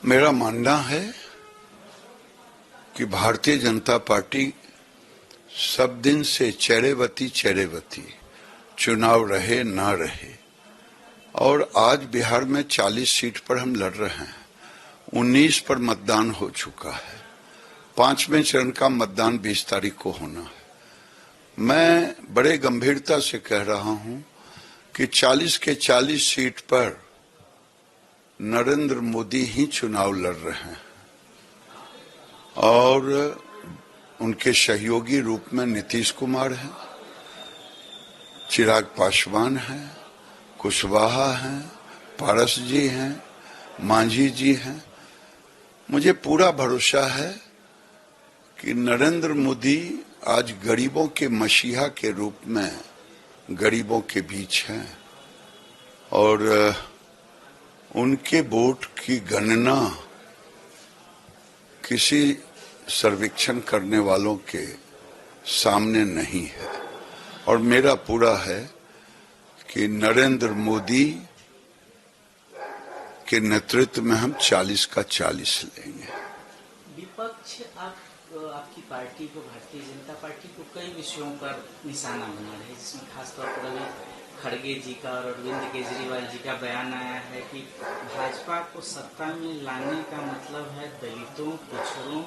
मेरा मानना है कि भारतीय जनता पार्टी सब दिन से चेरेवती चुनाव रहे ना रहे, और आज बिहार में 40 सीट पर हम लड़ रहे हैं। 19 पर मतदान हो चुका है। 5वें चरण का मतदान 20 तारीख को होना है। मैं बड़े गंभीरता से कह रहा हूं कि 40 के 40 सीट पर नरेंद्र मोदी ही चुनाव लड़ रहे हैं और उनके सहयोगी रूप में नीतीश कुमार हैं, चिराग पासवान हैं, कुशवाहा हैं, पारस जी हैं, मांझी जी हैं। मुझे पूरा भरोसा है कि नरेंद्र मोदी आज गरीबों के मसीहा के रूप में गरीबों के बीच हैं और उनके वोट की गणना किसी सर्वेक्षण करने वालों के सामने नहीं है। और मेरा पूरा है कि नरेंद्र मोदी के नेतृत्व में हम 40 का 40 लेंगे। विपक्ष आपकी पार्टी को, भारतीय जनता पार्टी को कई विषयों पर निशाना बना रहे हैं, जिसमें खासतौर पर अभी खड़गे जी का और अरविंद केजरीवाल जी का बयान आया है कि भाजपा को सत्ता में लाने का मतलब है दलितों, पिछड़ों,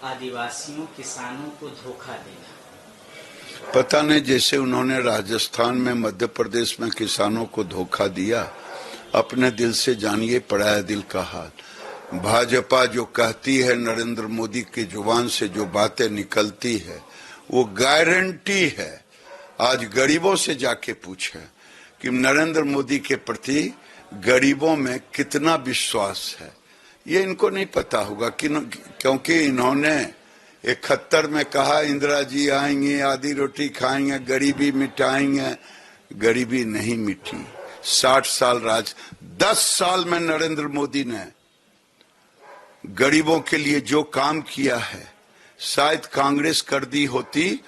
आदिवासियों, किसानों को धोखा देना। पता नहीं, जैसे उन्होंने राजस्थान में, मध्य प्रदेश में किसानों को धोखा दिया। अपने दिल से जानिए पराया दिल का हाल। भाजपा जो कहती है, नरेंद्र मोदी की जुबान से जो बातें निकलती है वो गारंटी है। आज गरीबों से जाके पूछे कि नरेंद्र मोदी के प्रति गरीबों में कितना विश्वास है। ये इनको नहीं पता होगा क्योंकि इन्होंने 71 में कहा इंदिरा जी आएंगे, आधी रोटी खाएंगे, गरीबी मिटाएंगे। गरीबी नहीं मिटी। 60 साल राज, 10 साल में नरेंद्र मोदी ने गरीबों के लिए जो काम किया है, शायद कांग्रेस कर दी होती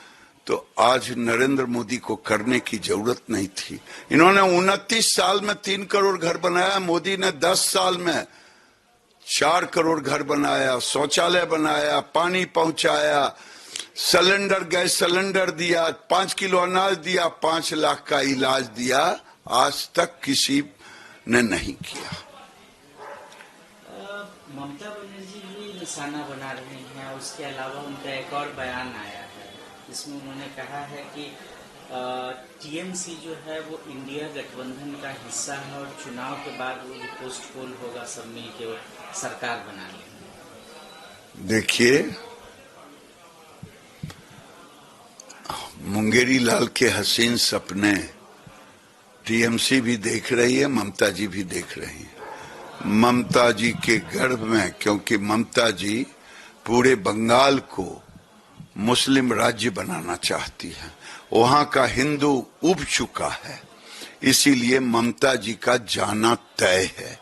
तो आज नरेंद्र मोदी को करने की जरूरत नहीं थी। इन्होंने 29 साल में 3 करोड़ घर बनाया। मोदी ने 10 साल में 4 करोड़ घर बनाया, शौचालय बनाया, पानी पहुंचाया, सिलेंडर, गैस सिलेंडर दिया, 5 किलो अनाज दिया, 5 लाख का इलाज दिया। आज तक किसी ने नहीं किया। ममता बनर्जी भी निशाना बना रहे हैं। उसके अलावा उनका एक और बयान आया है जिसमें उन्होंने कहा है कि टीएमसी जो है वो इंडिया गठबंधन का हिस्सा है और चुनाव के बाद वो जो पोस्ट पोल होगा सब मिलकर सरकार बना लेंगे। देखिए, मुंगेरी लाल के हसीन सपने टीएमसी भी देख रही है, ममता जी भी देख रही है। ममता जी के गर्भ में, क्योंकि ममता जी पूरे बंगाल को मुस्लिम राज्य बनाना चाहती है, वहां का हिंदू उब चुका है, इसीलिए ममता जी का जाना तय है।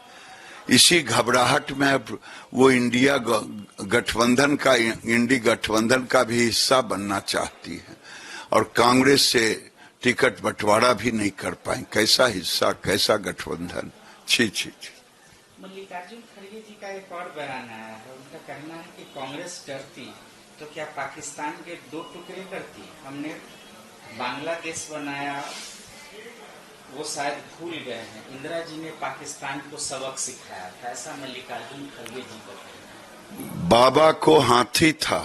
इसी घबराहट में अब वो इंडिया गठबंधन का भी हिस्सा बनना चाहती है और कांग्रेस से टिकट बंटवारा भी नहीं कर पाए। कैसा हिस्सा, कैसा गठबंधन। छी छी छी। मल्लिकार्जुन खड़गे जी का एक और बयान आया है। उनका कहना है कि कांग्रेस डरती तो क्या पाकिस्तान के 2 टुकड़े करती। हमने बांग्लादेश बनाया, वो शायद भूल गए हैं। इंदिरा जी ने पाकिस्तान को सबक सिखाया था, ऐसा मल्लिकार्जुन खड़गे जी का कहना है। बाबा को हाथी था,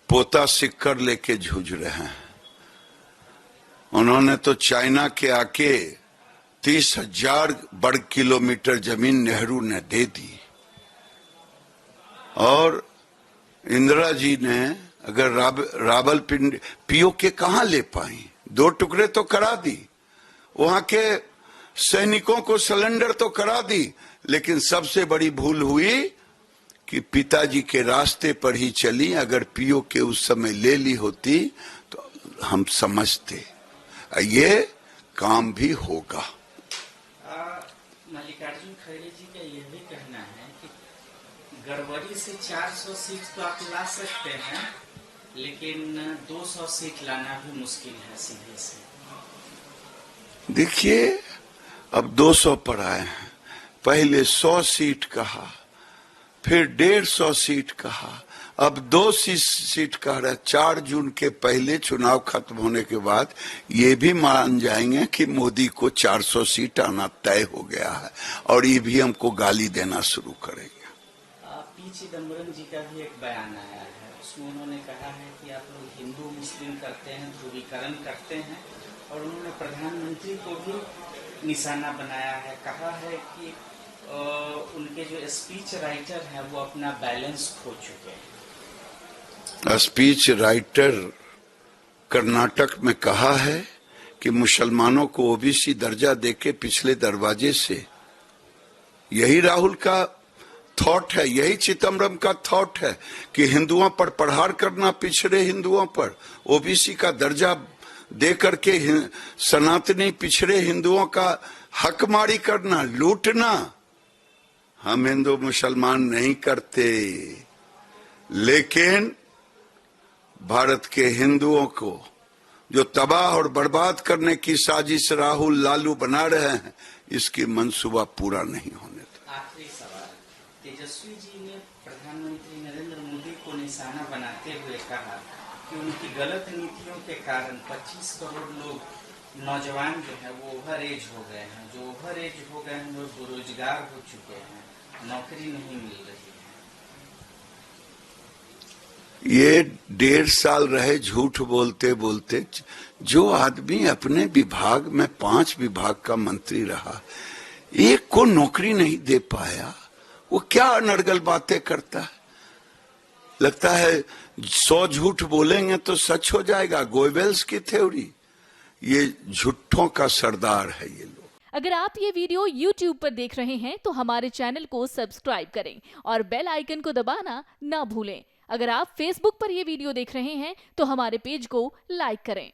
पोता सिक्कर लेके जूझ रहे हैं। उन्होंने तो चाइना के आके 30,000 वर्ग किलोमीटर जमीन नेहरू ने दे दी और इंदिरा जी ने अगर रावलपिंडी पीओके कहां ले पाई। 2 टुकड़े तो करा दी, वहां के सैनिकों को सिलेंडर तो करा दी, लेकिन सबसे बड़ी भूल हुई कि पिताजी के रास्ते पर ही चली। अगर पीओके उस समय ले ली होती तो हम समझते ये काम भी होगा। मल्लिकार्जुन खड़गे जी का यह भी कहना है कि गड़बड़ी से 400 सीट तो आप ला सकते हैं, लेकिन 200 सीट लाना भी मुश्किल है सीधे से। देखिए, अब 200 पर आए हैं, पहले 100 सीट कहा, फिर 150 सीट कहा, अब 2 सीट कह रहा है। 4 जून के पहले चुनाव खत्म होने के बाद ये भी मान जाएंगे कि मोदी को 400 सीट आना तय हो गया है और ईवीएम को गाली देना शुरू करेंगे। पी चिदम्बरम जी का भी एक बयान आया है, उसमें उन्होंने कहा है कि आप लोग हिंदू मुस्लिम करते हैं, ध्रुवीकरण करते हैं, और उन्होंने प्रधानमंत्री को भी निशाना बनाया है। कहा है कि उनके जो स्पीच राइटर हैं वो अपना बैलेंस खो चुके हैं। स्पीच राइटर कर्नाटक में कहा है कि मुसलमानों को ओबीसी दर्जा देके पिछले दरवाजे से, यही राहुल का थॉट है, यही चिदम्बरम का थॉट है कि हिंदुओं पर प्रहार करना, पिछड़े हिंदुओं पर ओबीसी का दर्जा दे करके सनातनी पिछड़े हिंदुओं का हकमारी करना, लूटना। हम हिंदू मुसलमान नहीं करते, लेकिन भारत के हिंदुओं को जो तबाह और बर्बाद करने की साजिश राहुल लालू बना रहे हैं, इसकी मंसूबा पूरा नहीं होने देता। आखिरी सवाल, तेजस्वी जी ने प्रधानमंत्री नरेंद्र मोदी को निशाना बनाते हुए कहा कि उनकी गलत नीतियों के कारण 25 करोड़ लोग नौजवान जो है वो ओवर एज हो गए हैं, जो ओवर एज हो गए हैं वो बेरोजगार हो चुके हैं, नौकरी नहीं मिल रही है। ये 1.5 साल रहे झूठ बोलते बोलते। जो आदमी अपने विभाग में 5 विभाग का मंत्री रहा, एक को नौकरी नहीं दे पाया, वो क्या अनर्गल बातें करता है। लगता है 100 झूठ बोलेंगे तो सच हो जाएगा, गोयबेल्स की थ्योरी। ये झूठों का सरदार है ये लोग। अगर आप ये वीडियो YouTube पर देख रहे हैं तो हमारे चैनल को सब्सक्राइब करें और बेल आइकन को दबाना ना भूलें। अगर आप Facebook पर ये वीडियो देख रहे हैं तो हमारे पेज को लाइक करें।